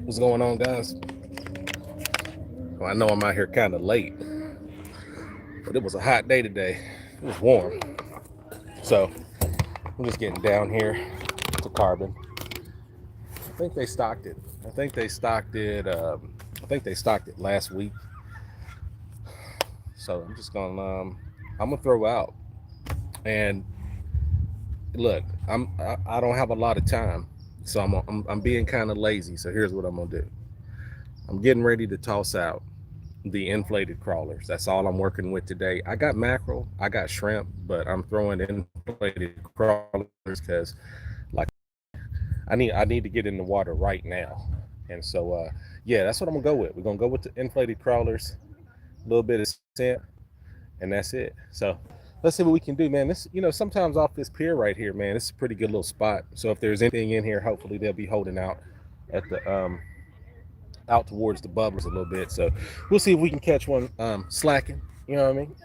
What's going on, guys? Well, I know I'm out here kind of late, but it was a hot day today. It was warm, so I'm just getting down here to Carbon. I think they stocked it. I think they stocked it. I think they stocked it last week. So I'm just gonna throw out. And look, I don't have a lot of time, so I'm being kind of lazy. So here's what I'm gonna do. I'm getting ready to toss out the inflated crawlers. That's all I'm working with today. I got mackerel, I got shrimp, but I'm throwing inflated crawlers because, like, I need to get in the water right now. And so yeah, that's what I'm gonna go with. We're gonna go with the inflated crawlers, a little bit of scent, and that's it. So let's see what we can do, man. This, sometimes off this pier right here, man, it's a pretty good little spot. So if there's anything in here, hopefully they'll be holding out at the out towards the bubblers a little bit. So we'll see if we can catch one slacking. You know what I mean?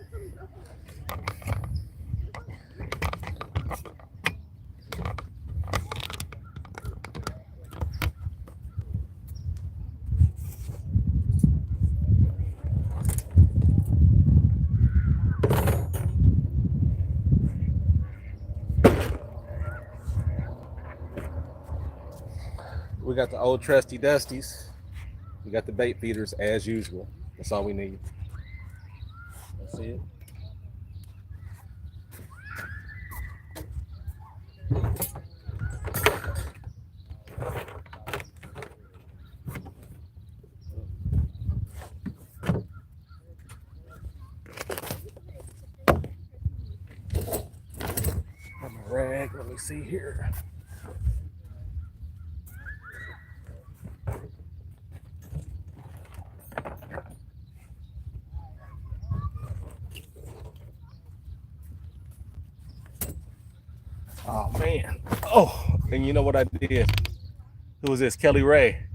We got the old trusty dusties. We got the bait feeders as usual. That's all we need. That's it. Got my rag. Let me see here. Oh man. Oh, and you know what I did? Who was this? Kelly Ray.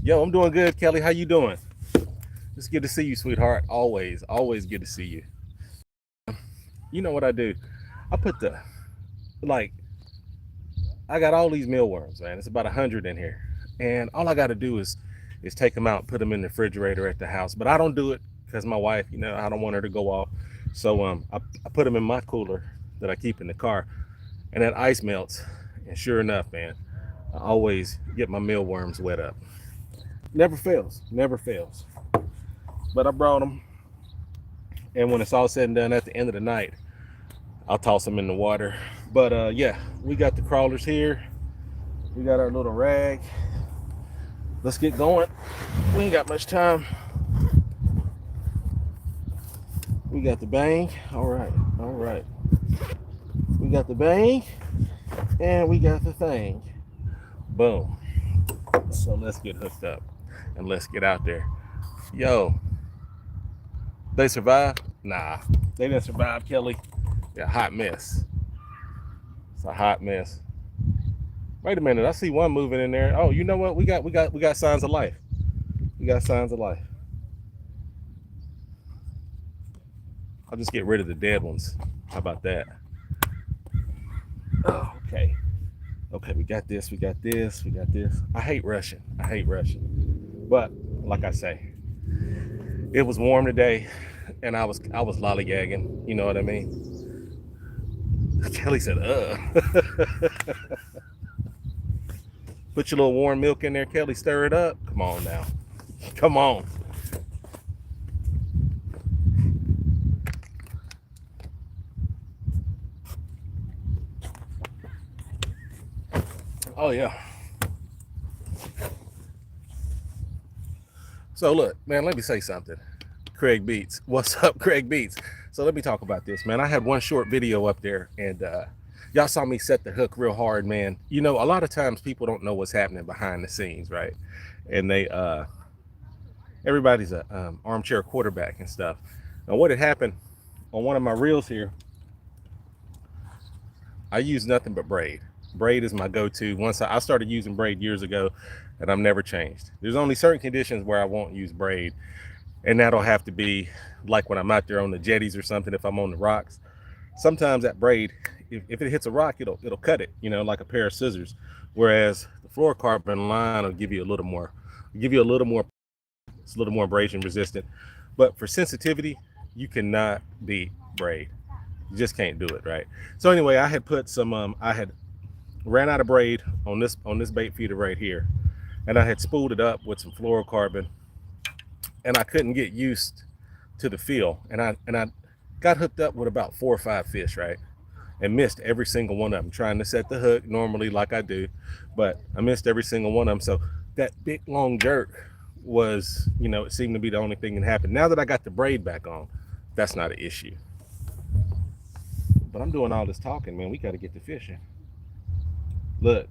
Yo, I'm doing good, Kelly. How you doing? It's good to see you, sweetheart. Always good to see you. You know what I do? I put like I got all these mealworms, man. It's about 100 in here, and all I got to do is take them out, put them in the refrigerator at the house. But I don't do it because my wife, I don't want her to go off. So I put them in my cooler that I keep in the car, and that ice melts. And sure enough, man, I always get my mealworms wet up. Never fails, never fails. But I brought them, and when it's all said and done, at the end of the night, I'll toss them in the water. But yeah, we got the crawlers here. We got our little rag. Let's get going. We ain't got much time. We got the bang. All right. We got the bang, and we got the thing. Boom. So let's get hooked up, and let's get out there. Yo, they survived? Nah, they didn't survive, Kelly. Yeah, hot mess. It's a hot mess. Wait a minute, I see one moving in there. Oh, you know what? We got signs of life. We got signs of life. I'll just get rid of the dead ones. How about that? Oh, okay. Okay, we got this. I hate rushing. But like I say, it was warm today, and I was lollygagging. You know what I mean? Kelly said, Put your little warm milk in there, Kelly. Stir it up. Come on now. Come on. Oh, yeah. So, look, man, let me say something. Craig Beats. What's up, Craig Beats? So let me talk about this, man. I had one short video up there, and y'all saw me set the hook real hard, man. A lot of times people don't know what's happening behind the scenes, right? And everybody's a armchair quarterback and stuff. Now, what had happened on one of my reels here, I use nothing but braid. Braid is my go-to. Once I started using braid years ago, and I've never changed. There's only certain conditions where I won't use braid, and that'll have to be like when I'm out there on the jetties or something. If I'm on the rocks, sometimes that braid, if it hits a rock, it'll cut it, like a pair of scissors. Whereas the fluorocarbon line will give you a little more give you a little more, it's a little more abrasion resistant. But for sensitivity, you cannot beat Braid. You just can't do it, right? So anyway, I had put some, I had ran out of Braid on this bait feeder right here, and I had spooled it up with some fluorocarbon, and I couldn't get used to the feel, and I got hooked up with about 4 or 5 fish, right, and missed every single one of them, trying to set the hook normally like I do, but I missed every single one of them. So that big long jerk was, you know, it seemed to be the only thing that happened. Now that I got the Braid back on, that's not an issue. But I'm doing all this talking, man. We got to get to fishing. Look,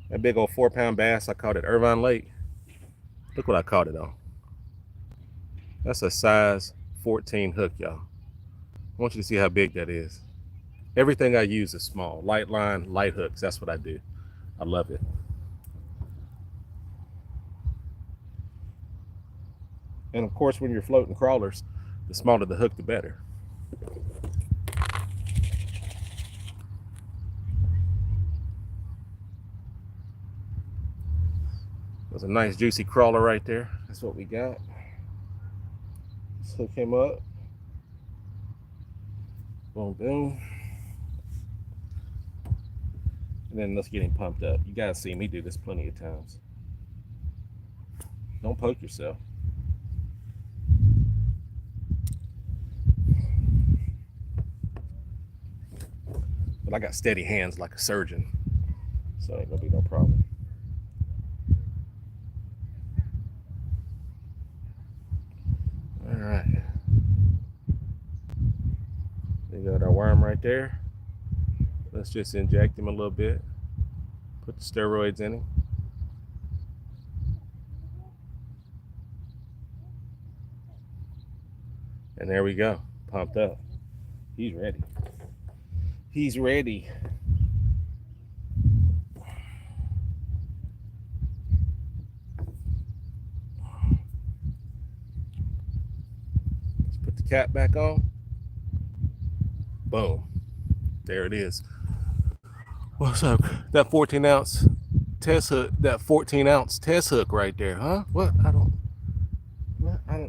that big old 4-pound bass, I caught at Irvine Lake. Look what I caught it on. That's a size 14 hook, y'all. I want you to see how big that is. Everything I use is small. Light line, light hooks. That's what I do. I love it. And of course, when you're floating crawlers, the smaller the hook, the better. There's a nice juicy crawler right there. That's what we got. Let's hook him up. Boom, boom. And then let's get him pumped up. You guys see me do this plenty of times. Don't poke yourself. But I got steady hands like a surgeon, so ain't gonna be no problem. All right. We got our worm right there. Let's just inject him a little bit. Put the steroids in him. And there we go. Pumped up. He's ready. He's ready. Let's put the cap back on. Boom. There it is. What's up? That 14-ounce test hook, that 14-ounce test hook right there, huh? What? I don't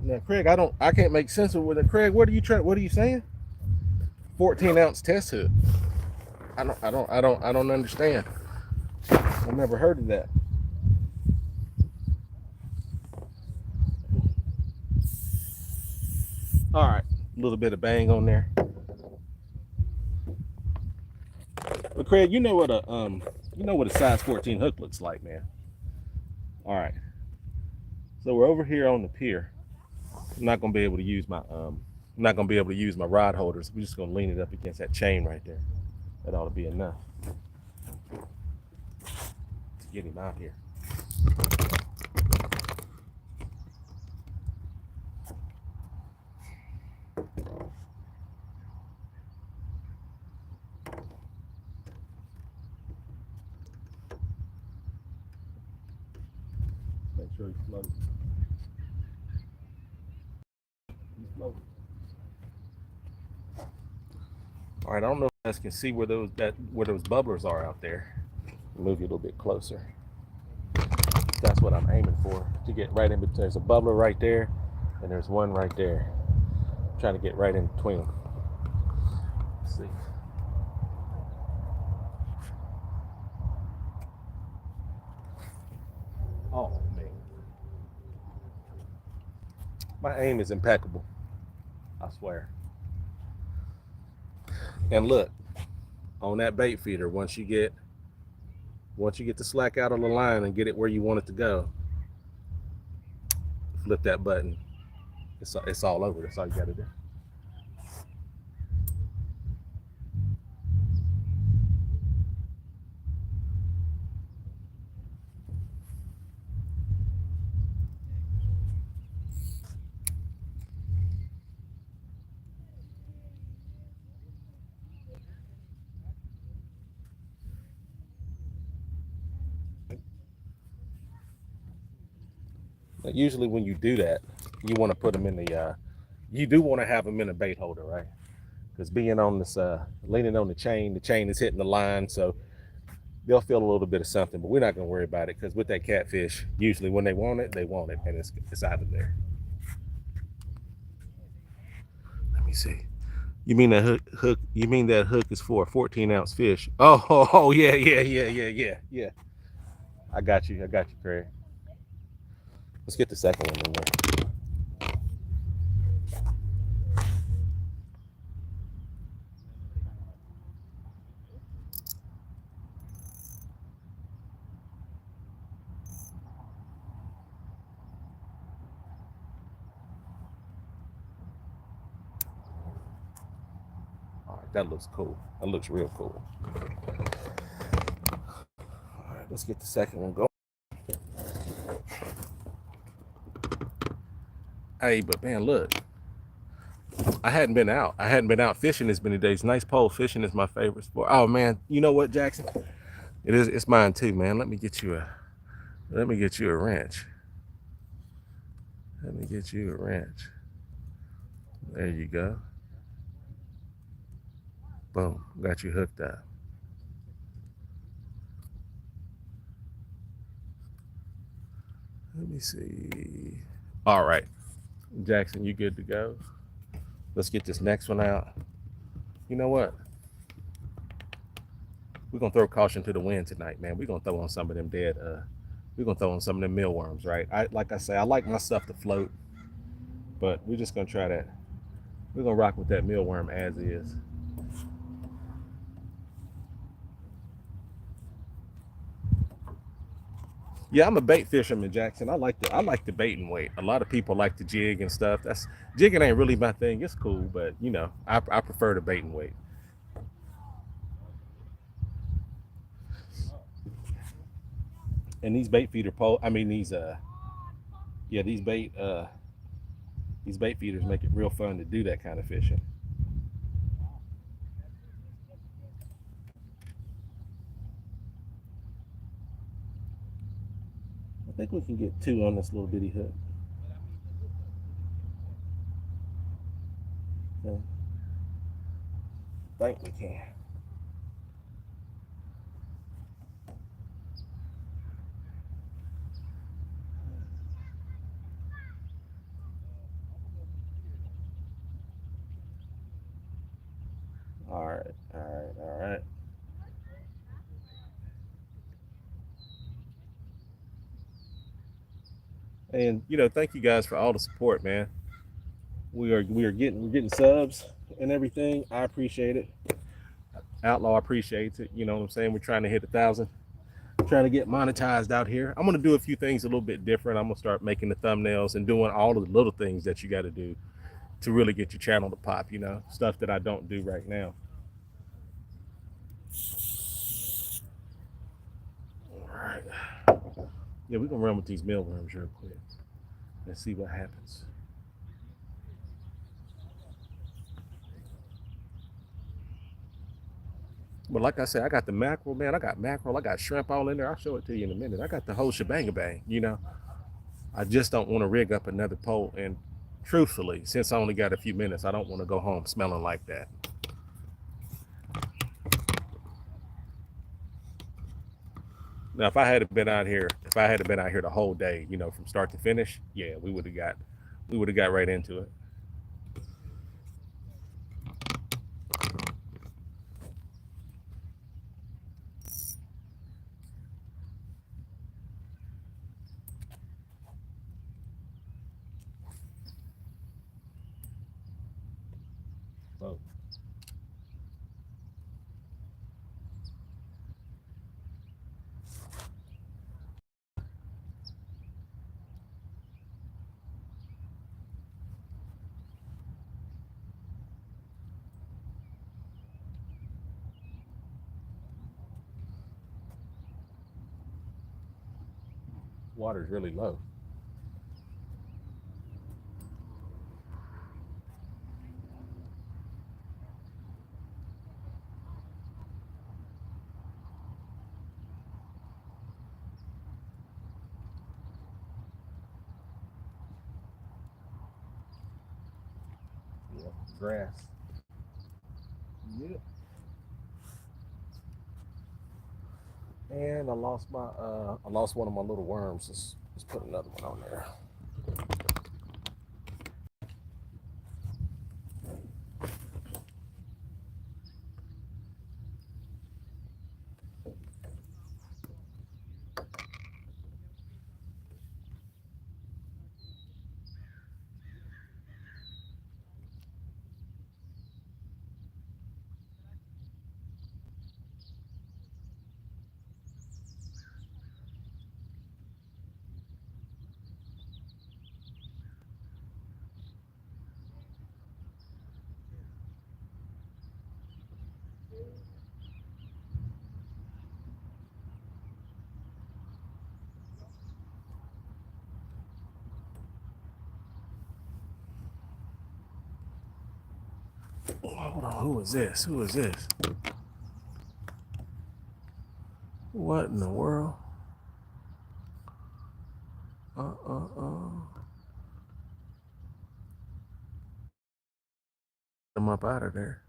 know, Craig. I can't make sense of it. Craig, what are you saying? 14-ounce test hook. I don't understand. I've never heard of that. All right, a little bit of bang on there. But Craig, you know what a size 14 hook looks like, man. All right. So we're over here on the pier. I'm not gonna be able to use my rod holders. We're just gonna lean it up against that chain right there. That ought to be enough to get him out here. Make sure he floats. He's floating. All right, I don't know if you guys can see where those bubblers are out there. Move you a little bit closer. That's what I'm aiming for, to get right in between. There's a bubbler right there, and there's one right there. I'm trying to get right in between them. Let's see. Oh man, my aim is impeccable. I swear. And look, on that bait feeder, once you get the slack out on the line and get it where you want it to go, flip that button. It's all over. That's all you got to do. Usually when you do that, you want to put them in the, you do want to have them in a bait holder, right? Because being on this, leaning on the chain is hitting the line. So they'll feel a little bit of something, but we're not gonna worry about it because with that catfish, usually when they want it, and it's out of there. Let me see. You mean that hook? You mean that hook is for a 14-ounce fish? Oh, yeah. I got you, Craig. Let's get the second one in there. All right, that looks cool. That looks real cool. All right, let's get the second one going. Hey, but man, look, I hadn't been out. I hadn't been out fishing this many days. Nice pole fishing is my favorite sport. Oh man, you know what, Jackson? It is. It's mine too, man. Let me get you a. Let me get you a wrench. Let me get you a wrench. There you go. Boom. Got you hooked up. Let me see. All right, Jackson, you good to go? Let's get this next one out. You know what? We're gonna throw caution to the wind tonight, man. We're gonna throw on some of them dead. We're gonna throw on some of them mealworms, right? Like I say, I like my stuff to float, but we're just gonna try that. We're gonna rock with that mealworm as is. Yeah, I'm a bait fisherman, Jackson. I like the bait and weight. A lot of people like the jig and stuff. That's jigging ain't really my thing. It's cool, but I prefer the bait and weight. And these bait feeder pole, I mean these yeah, these bait feeders make it real fun to do that kind of fishing. I think we can get two on this little bitty hook. Okay. I think we can. All right, all right, all right. And thank you guys for all the support, man. We're getting subs and everything. I appreciate it. Outlaw appreciates it. You know what I'm saying? We're trying to hit 1,000. Trying to get monetized out here. I'm gonna do a few things a little bit different. I'm gonna start making the thumbnails and doing all of the little things that you got to do to really get your channel to pop. Stuff that I don't do right now. All right. Yeah, we're gonna run with these mealworms real quick. Let's see what happens. But like I said, I got the mackerel, man. I got mackerel. I got shrimp all in there. I'll show it to you in a minute. I got the whole shebang bang. I just don't want to rig up another pole. And truthfully, since I only got a few minutes, I don't want to go home smelling like that. Now, if I had been out here the whole day, from start to finish, yeah, we would have got right into it. So, water's really low. Yeah, grass. Yep. And I lost one of my little worms. Let's put another one on there. Hold on, who is this? Who is this? What in the world? I'm up out of there.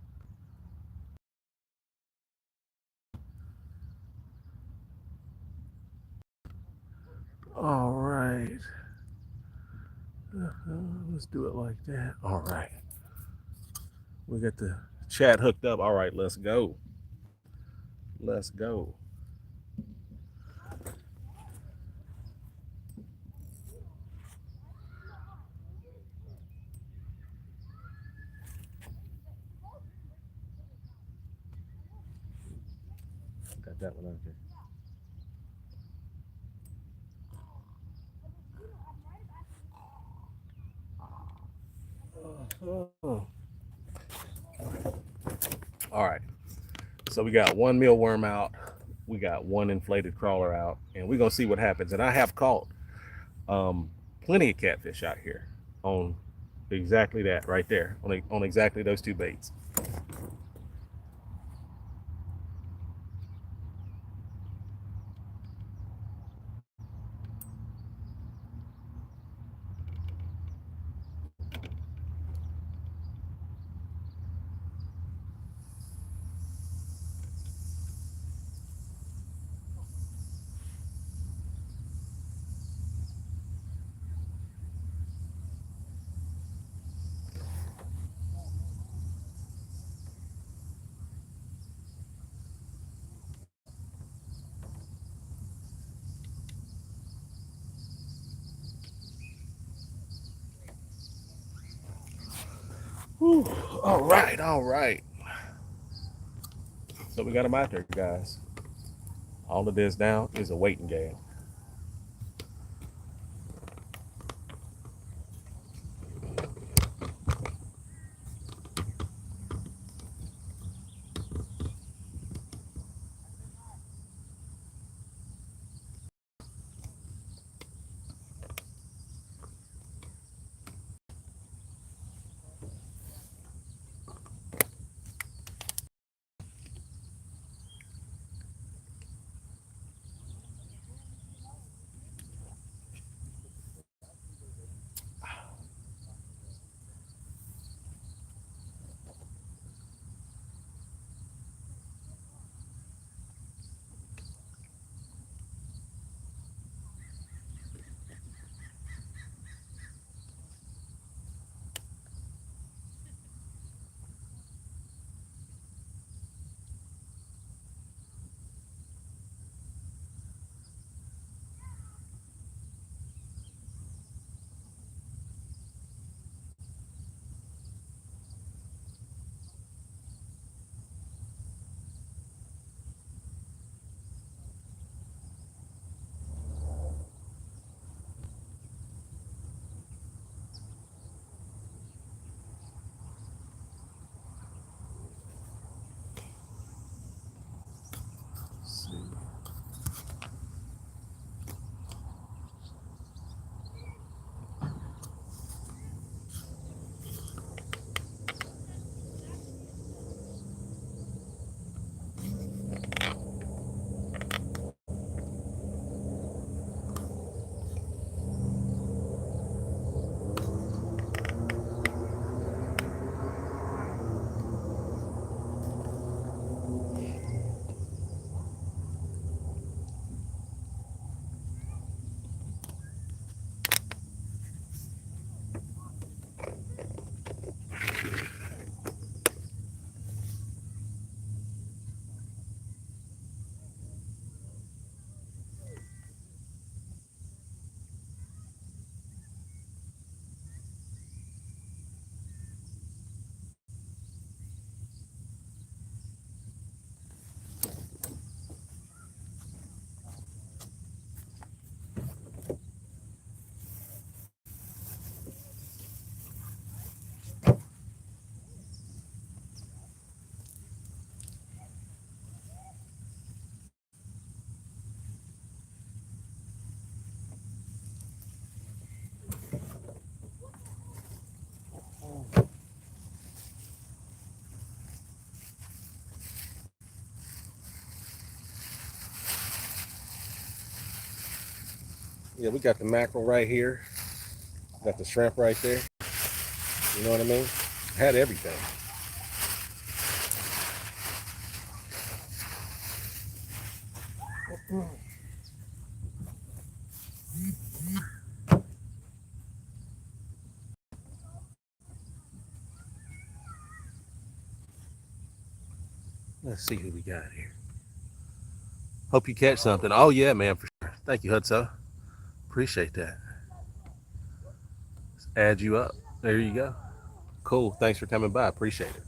All right. Let's do it like that. All right. We got the chat hooked up. All right, let's go. Let's go. Got that one out there. All right. So we got one mealworm out. We got one inflated crawler out, and we're gonna see what happens. And I have caught plenty of catfish out here on exactly that right there, on exactly those two baits. Whew. All right, all right. So we got them out there, guys. All of this now is a waiting game. Yeah, we got the mackerel right here. Got the shrimp right there. You know what I mean? Had everything. Let's see who we got here. Hope you catch something. Oh yeah, man, for sure. Thank you, Hudso. Appreciate that. Let's add you up. There you go. Cool. Thanks for coming by. Appreciate it.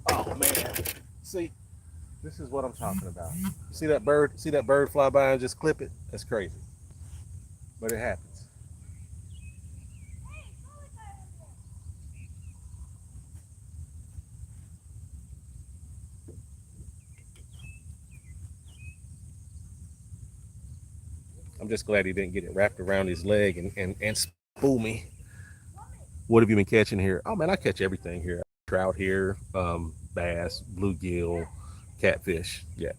Oh man. See, this is what I'm talking about. See that bird? See that bird fly by and just clip it? That's crazy. But it happens. I'm just glad he didn't get it wrapped around his leg and spool me. What have you been catching here? Oh man, I catch everything here. Trout here, bass, bluegill, catfish. Yeah,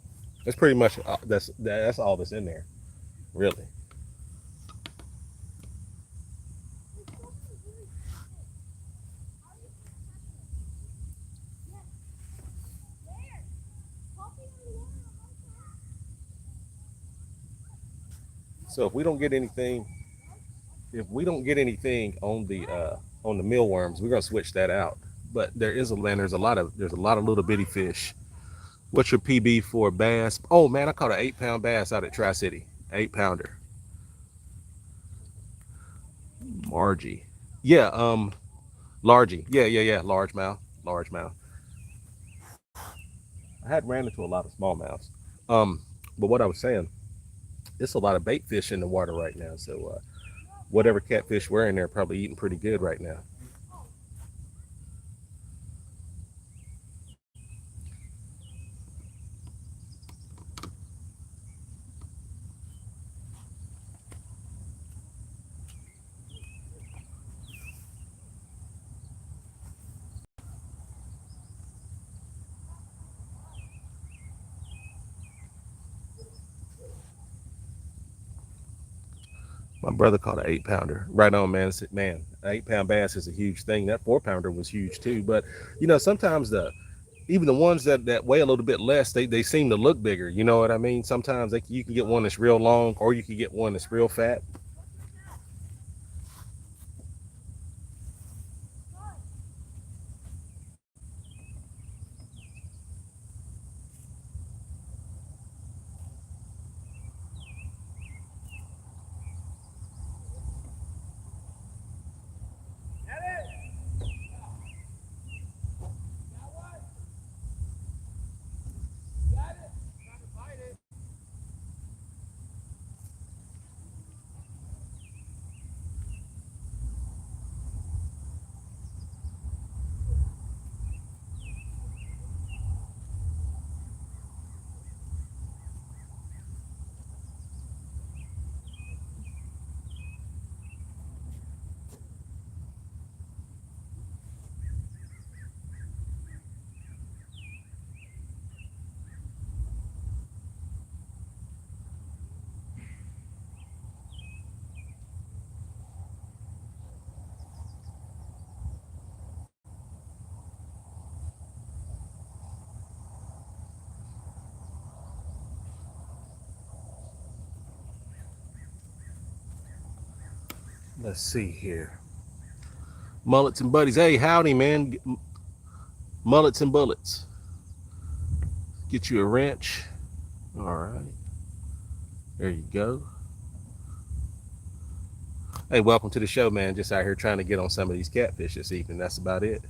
that's pretty much that's all that's in there, really. So if we don't get anything on the mealworms, we're gonna switch that out. But there's a lot of little bitty fish. What's your PB for bass? Oh man, I caught an 8 pound bass out at Tri City, 8 pounder. Margie. Yeah, largie. Yeah. Large mouth. I had ran into a lot of smallmouths. Um, but what I was saying, it's a lot of bait fish in the water right now. So whatever catfish we're in there, probably eating pretty good right now. My brother caught an 8 pounder. Right on, man. Man, an 8 pound bass is a huge thing. That 4 pounder was huge too. But sometimes even the ones that weigh a little bit less, they seem to look bigger. You know what I mean? Sometimes you can get one that's real long, or you can get one that's real fat. Let's see here. Mullets and buddies. Hey, howdy, man. Mullets and bullets. Get you a wrench. All right. There you go. Hey, welcome to the show, man. Just out here trying to get on some of these catfish this evening. That's about it.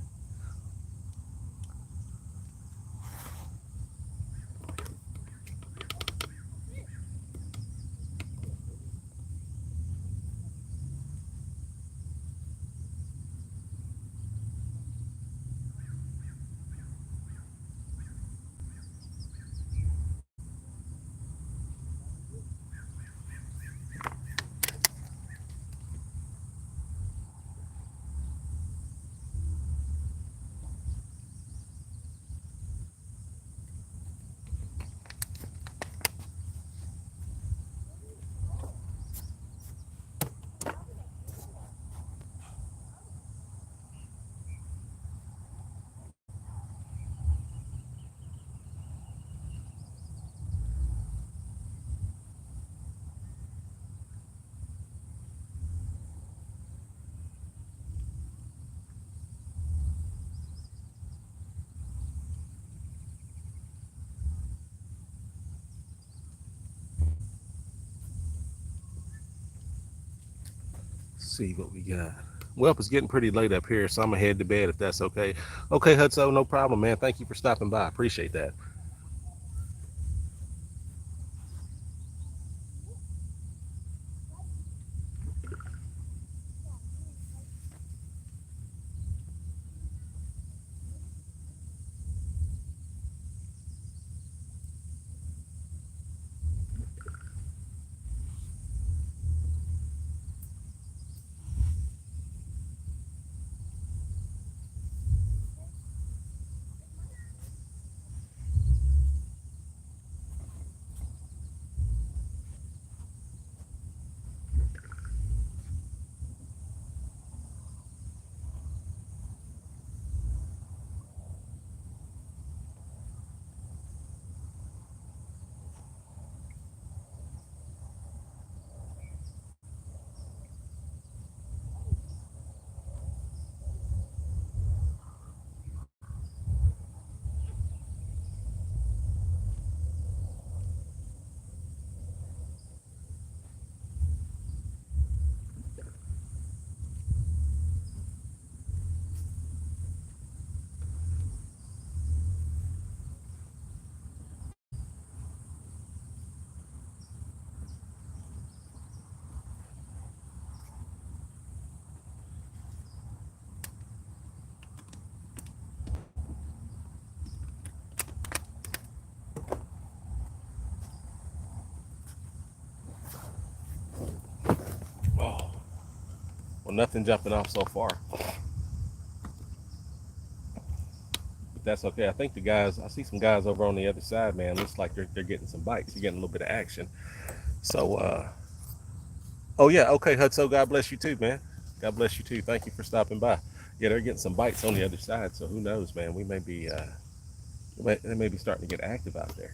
See what we got. Well, it's getting pretty late up here, so I'm gonna head to bed if that's okay. Okay, Hudso, no problem, man. Thank you for stopping by. Appreciate that. Oh, well, nothing jumping off so far, but that's okay. I think the guys, I see some guys over on the other side, man. Looks like they're getting some bites. You're getting a little bit of action. So, oh yeah, okay, Hudso. God bless you too, man. God bless you too. Thank you for stopping by. Yeah, they're getting some bites on the other side. So who knows, man? We may be, they may be starting to get active out there.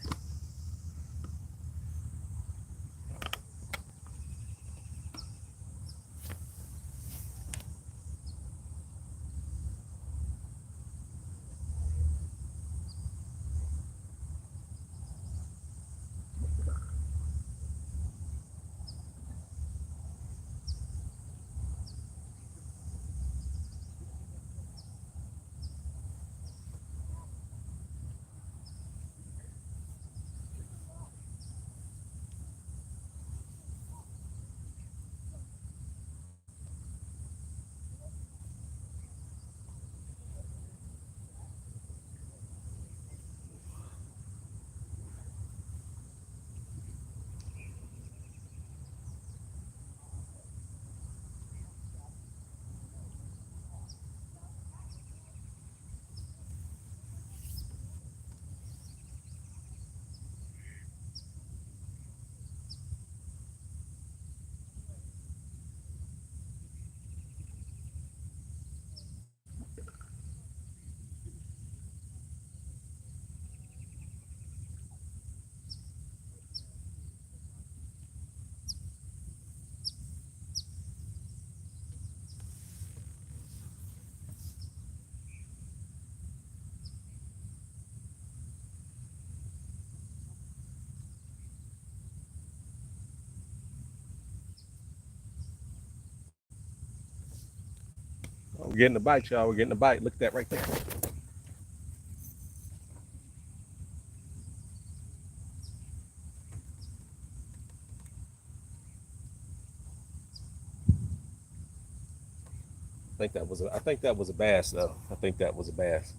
We're getting the bite, y'all. We're getting the bite. Look at that right there. I think that was a bass though. I think that was a bass.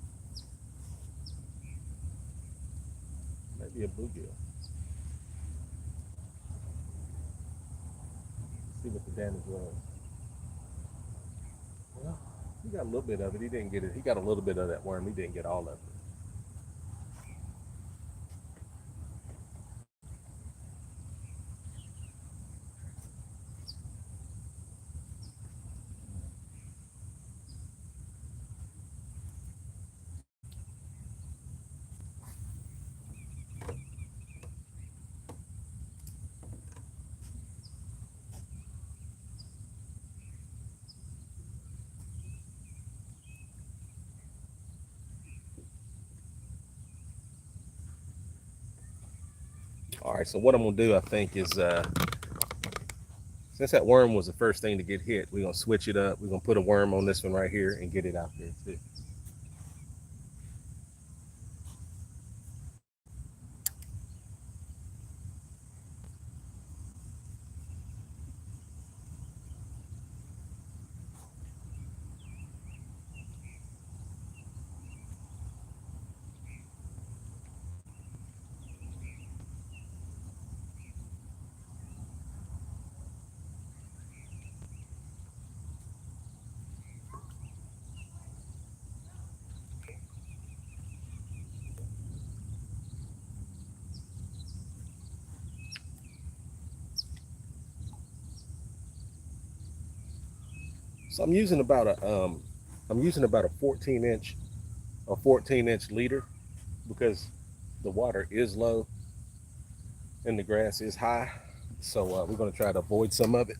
Maybe a bluegill. See what the damage was. Well, he got a little bit of it. He didn't get it. He got a little bit of that worm. He didn't get all of it. All right, so what I'm gonna do, I think, is since that worm was the first thing to get hit, we're gonna switch it up. We're gonna put a worm on this one right here and get it out there too. So I'm using about a 14-inch leader because the water is low and the grass is high. So we're gonna try to avoid some of it.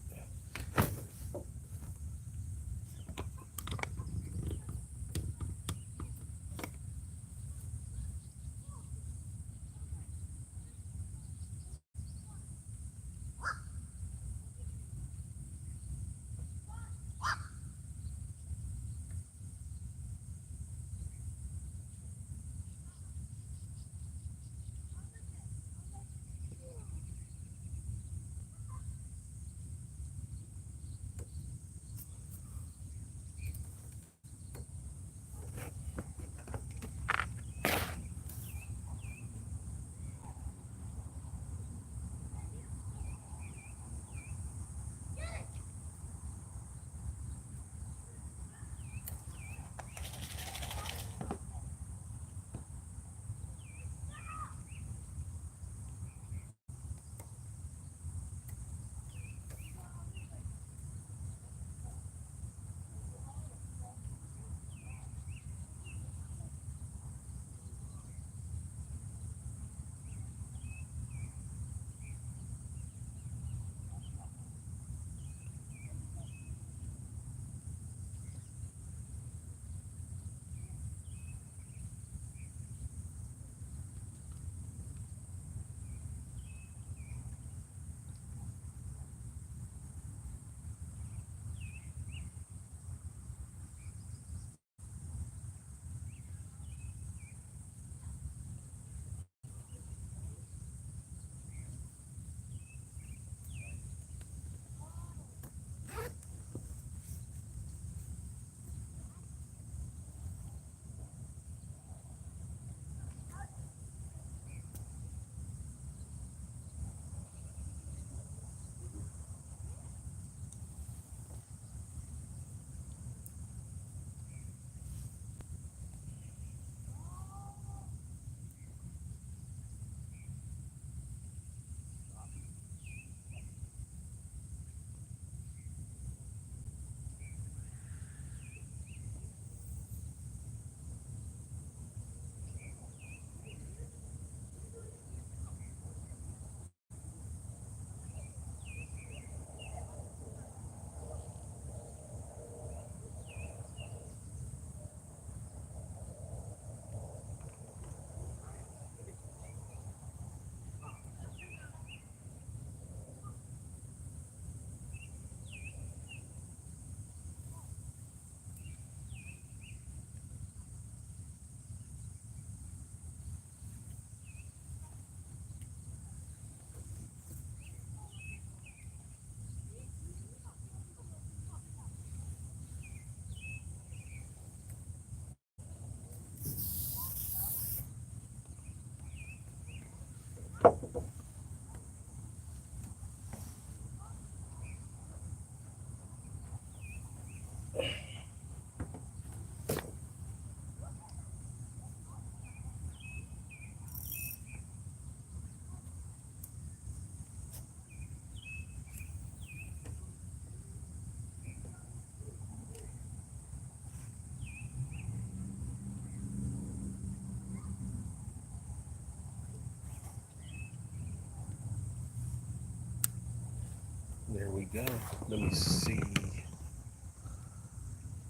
There we go. Let me see.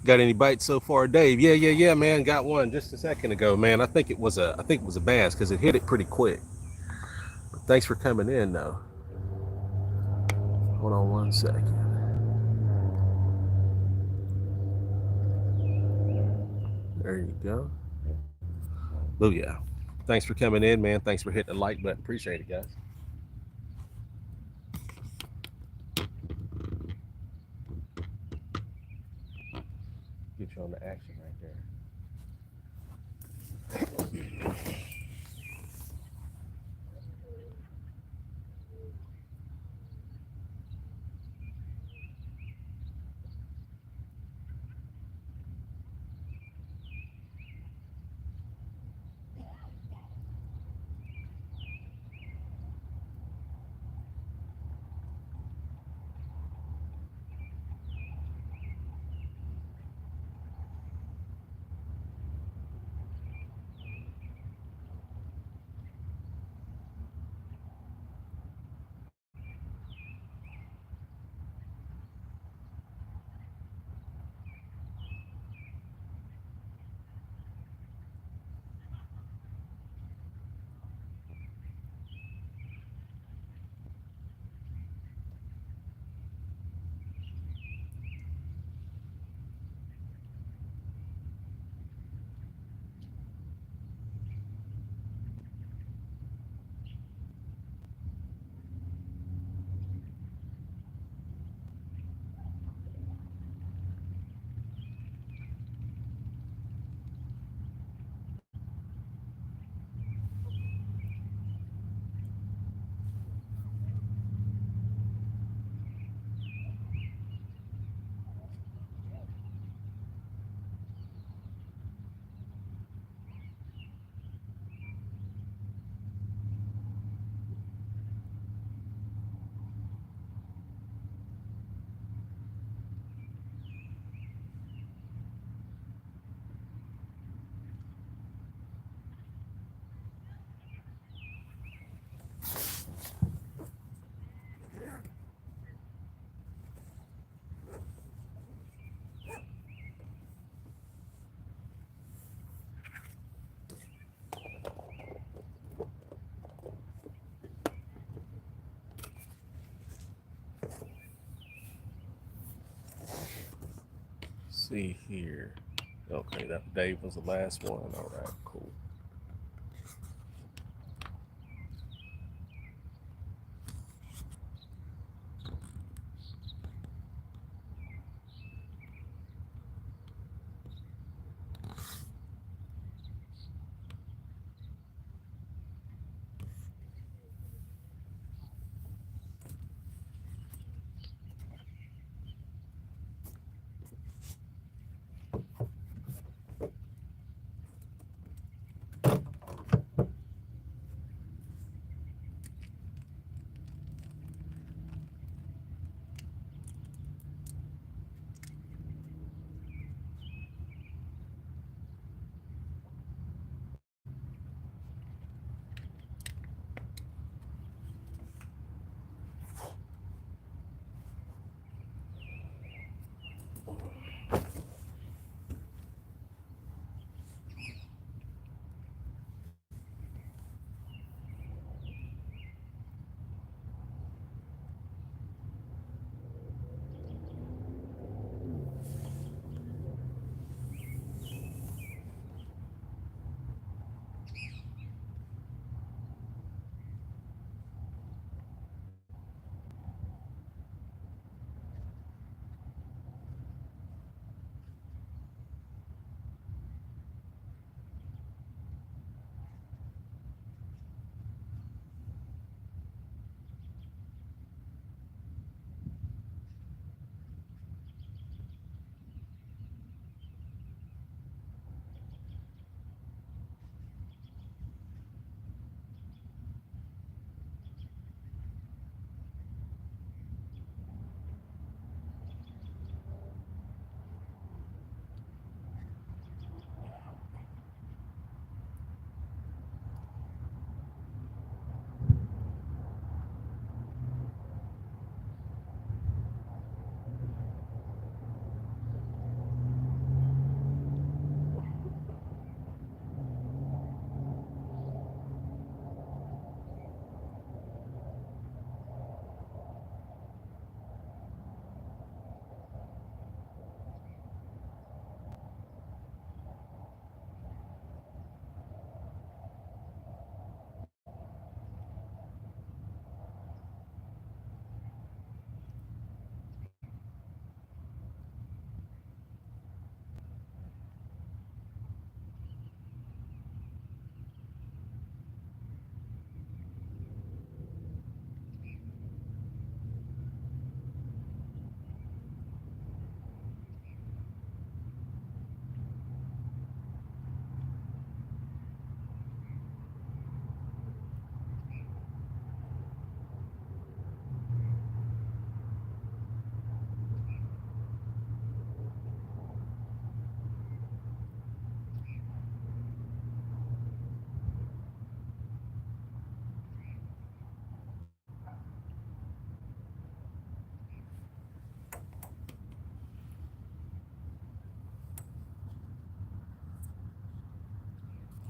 Got any bites so far, Dave? Yeah, man. Got one just a second ago, man. I think it was a bass because it hit it pretty quick. But thanks for coming in, though. Hold on one second. There you go. Booyah. Thanks for coming in, man. Thanks for hitting the like button. Appreciate it, guys. Get you on the action right there. See here. Okay, that Dave was the last one. All right, cool.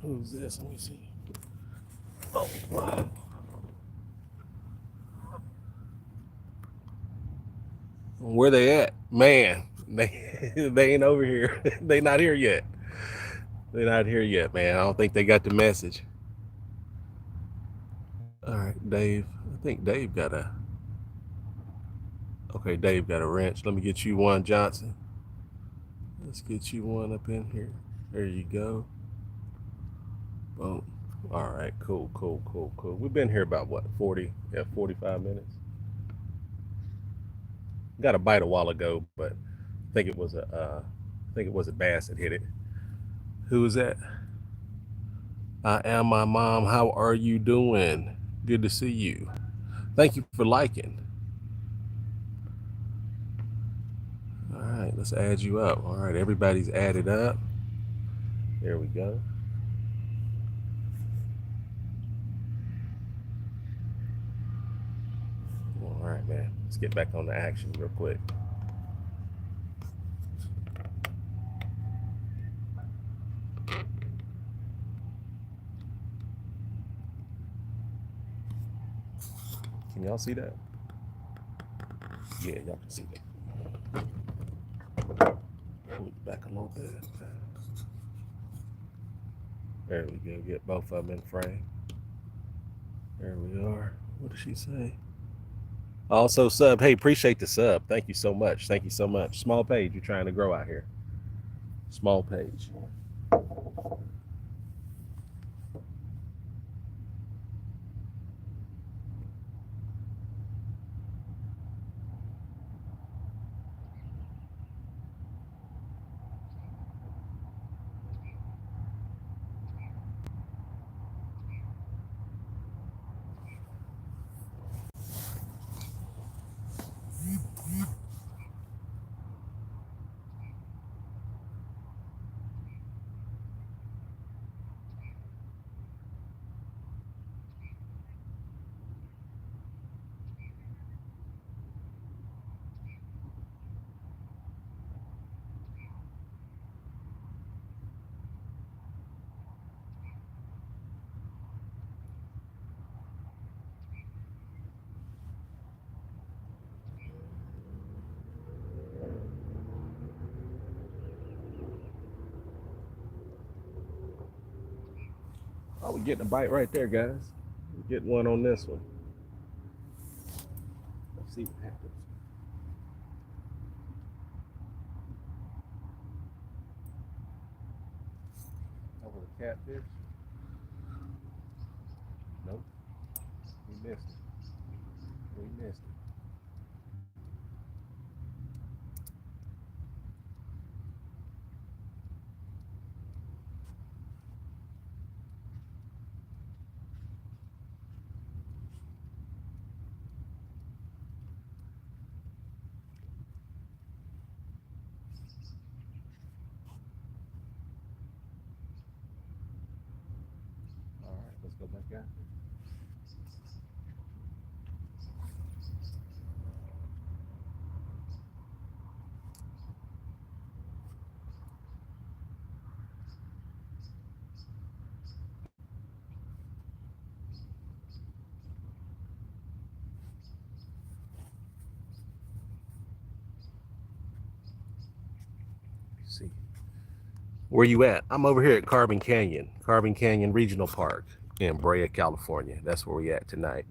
Who's this? Let me see. Oh, wow. Where they at? Man, they ain't over here. They not here yet. They're not here yet, man. I don't think they got the message. All right, Dave. I think Dave got a. Okay, Dave got a wrench. Let me get you one, Johnson. Let's get you one up in here. There you go. Boom. All right, cool, cool, cool, cool. We've been here about what, 40, 45 minutes. Got a bite a while ago, but I think it was a bass that hit it. Who is that? I am my mom. How are you doing? Good to see you. Thank you for liking. All right, let's add you up. All right, everybody's added up. There we go. All right, man. Let's get back on the action real quick. Can y'all see that? Yeah, y'all can see that. Pull it back a little bit. There we go. Get both of them in frame. There we are. What did she say? Also sub. Hey, appreciate the sub. Thank you so much. Thank you so much. Small page. You're trying to grow out here. Small page. Oh, we're getting a bite right there, guys. We're getting one on this one. Let's see what happens. Over the catfish. Nope. We missed it. We missed it. All right, let's go back out there. See. Where you at? I'm over here at Carbon Canyon Regional Park in Brea, California. That's where we at tonight.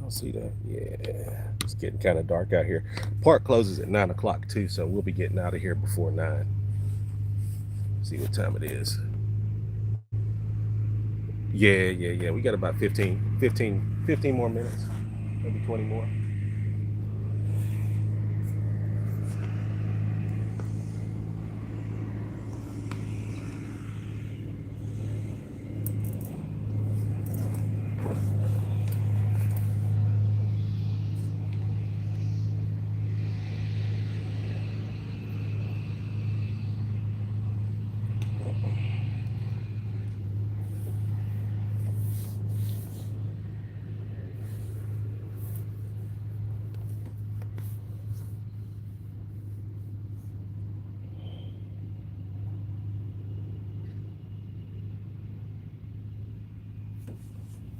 I'll see that. Yeah, it's getting kind of dark out here. Park closes at 9 o'clock too, so we'll be getting out of here before 9. See what time it is. Yeah. We got about 15 more minutes, maybe 20 more.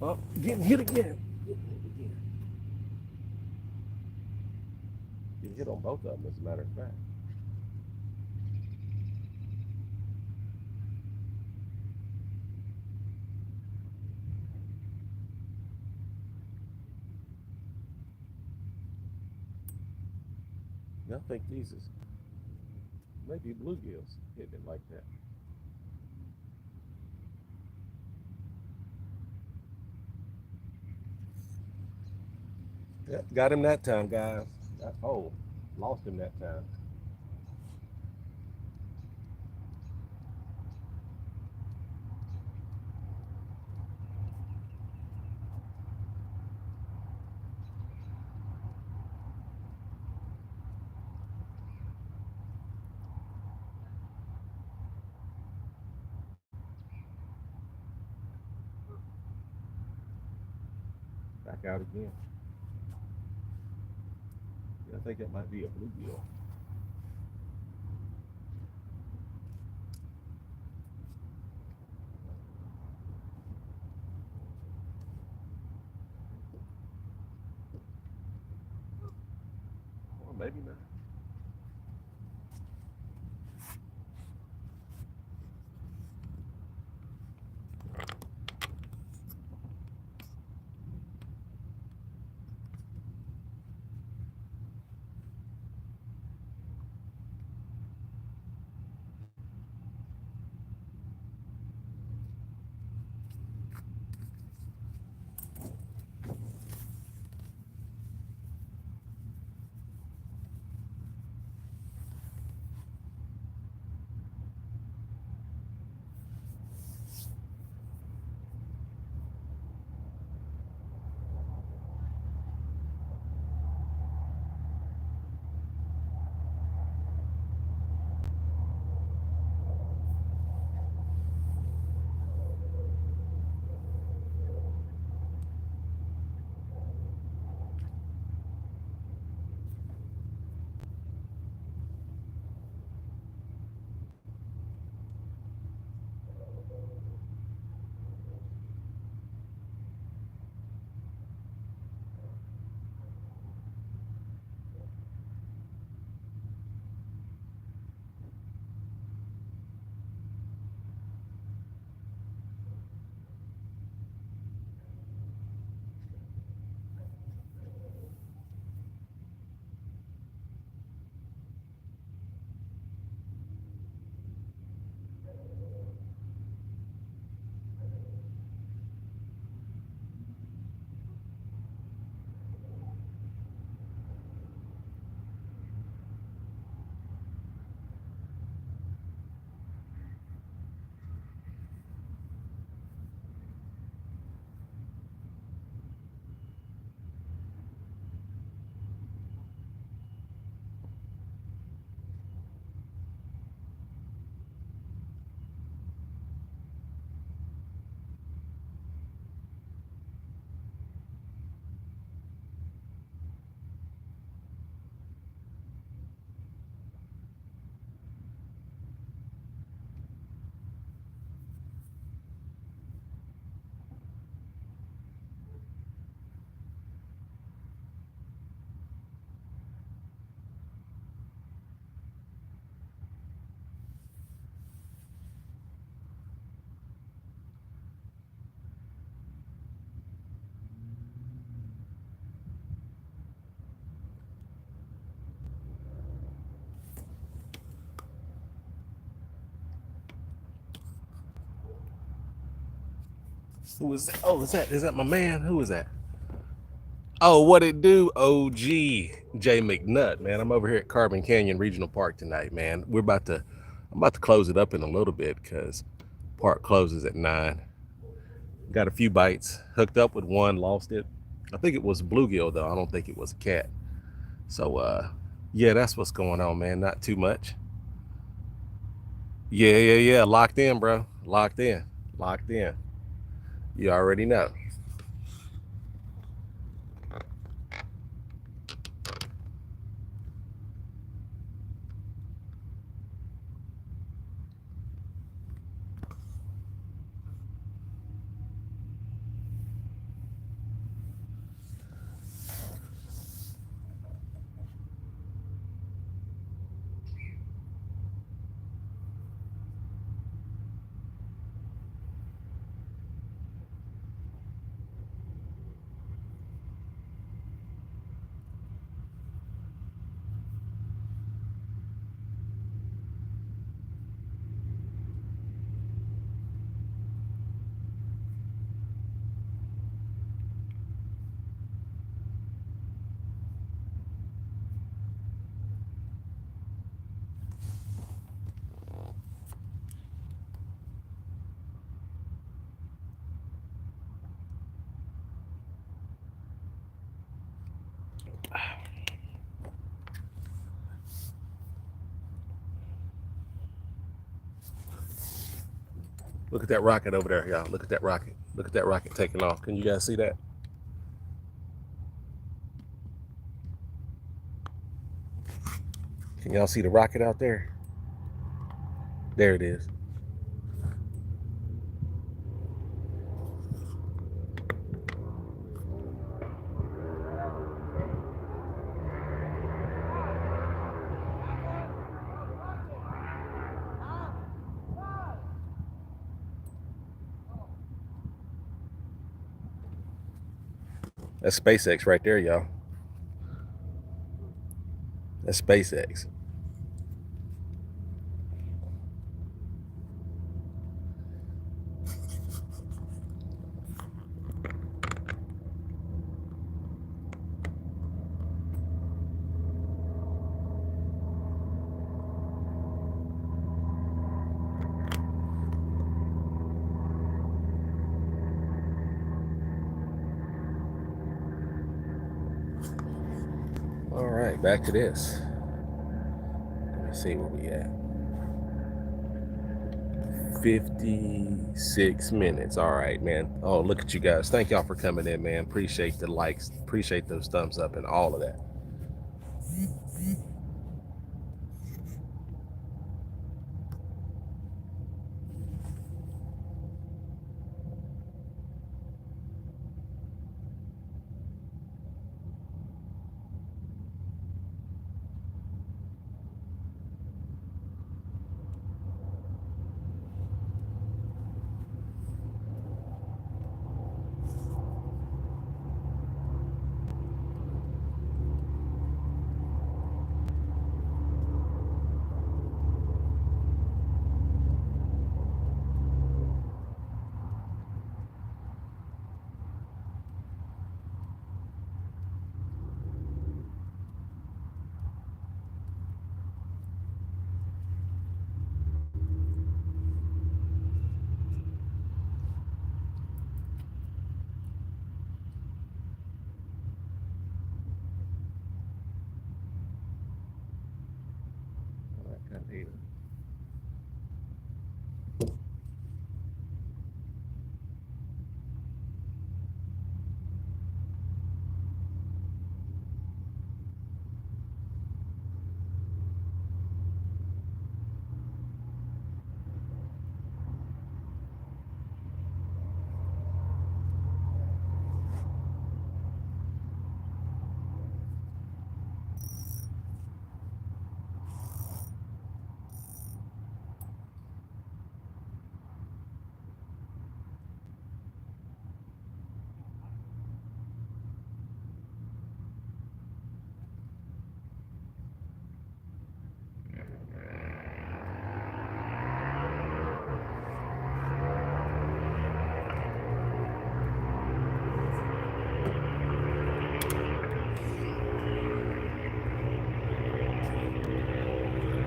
Oh, getting hit again. Getting hit on both of them, as a matter of fact. I think these is maybe bluegills hitting it like that. Yep, got him that time, guys. Oh, lost him that time. Back out again. Yeah, I think that might be a bluegill. Or maybe not. Who is that? Oh, is that my man? Who is that? Oh, what it do? OG J McNutt, man. I'm over here at Carbon Canyon Regional Park tonight, man. I'm about to close it up in a little bit because park closes at 9. Got a few bites, hooked up with one, lost it. I think it was bluegill though. I don't think it was a cat. So yeah, that's what's going on, man. Not too much. Yeah. Locked in, bro. Locked in. Locked in. You already know. Look at that rocket over there, y'all. Look at that rocket. Look at that rocket taking off. Can you guys see that? Can y'all see the rocket out there? There it is. That's SpaceX right there, y'all. That's SpaceX. All right, back to this. Let me see where we at. 56 minutes. All right, man. Oh, look at you guys. Thank y'all for coming in, man. Appreciate the likes. Appreciate those thumbs up and all of that.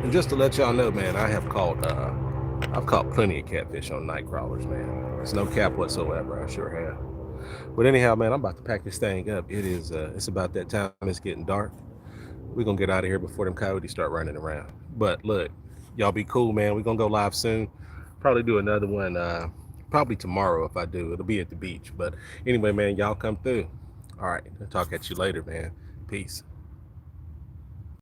And just to let y'all know, man, I've caught plenty of catfish on night crawlers, man. There's no cap whatsoever. I sure have. But anyhow, man, I'm about to pack this thing up. It's about that time. It's getting dark. We're gonna get out of here before them coyotes start running around. But look, y'all be cool, man. We're gonna go live soon. Probably do another one probably tomorrow. If I do, it'll be at the beach. But anyway, man, y'all come through. All right, I'll talk at you later, man. Peace.